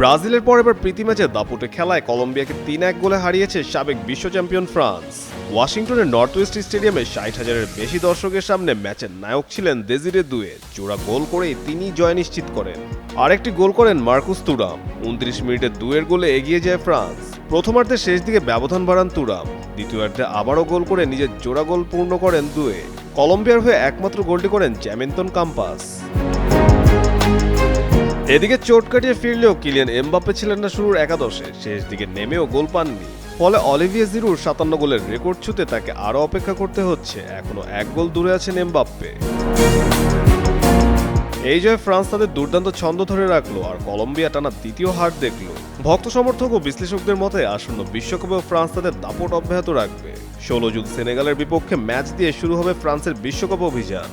ব্রাজিলের পর এবার প্রীতি ম্যাচে দাপুটে খেলায় কলম্বিয়াকে ৩-১ গোলে হারিয়েছে সাবেক বিশ্ব চ্যাম্পিয়ন ফ্রান্স। ওয়াশিংটনের নর্থ ওয়েস্ট স্টেডিয়ামে ৬০,০০০-এর বেশি দর্শকের সামনে ম্যাচের নায়ক ছিলেন দেজিরে দুয়ে। জোড়া গোল করেই তিনি জয় নিশ্চিত করেন। আরেকটি গোল করেন মার্কুস তুরাম। ২৯ মিনিটে দুয়ের গোলে এগিয়ে যায় ফ্রান্স। প্রথমার্ধের শেষ দিকে ব্যবধান বাড়ান তুরাম। দ্বিতীয়ার্ধে আবারও গোল করে নিজের জোড়া গোল পূর্ণ করেন দুয়ে। কলম্বিয়ার হয়ে একমাত্র গোলটি করেন জ্যামিন্তন কাম্পাস। এদিকে চোট কাটিয়ে ফিরলেও কিলিয়ান এমবাপ্পে ছিলেন না শুরুর একাদশে। শেষ দিকে নেমেও গোল পাননি। ফলে অলিভিয়ে জিরুর ৫৭ গোলের রেকর্ড ছুঁতে তাকে আরও অপেক্ষা করতে হচ্ছে। এখনো এক গোল দূরে আছেন এমবাপ্পে। এই জয়ে ফ্রান্স তাদের দুর্দান্ত ছন্দ ধরে রাখলো, আর কলম্বিয়া টানা দ্বিতীয় হার দেখল। ভক্ত সমর্থক ও বিশ্লেষকদের মতে আসন্ন বিশ্বকাপেও ফ্রান্স তাদের দাপট অব্যাহত রাখবে। ১৬ জুন সেনেগালের বিপক্ষে ম্যাচ দিয়ে শুরু হবে ফ্রান্সের বিশ্বকাপ অভিযান।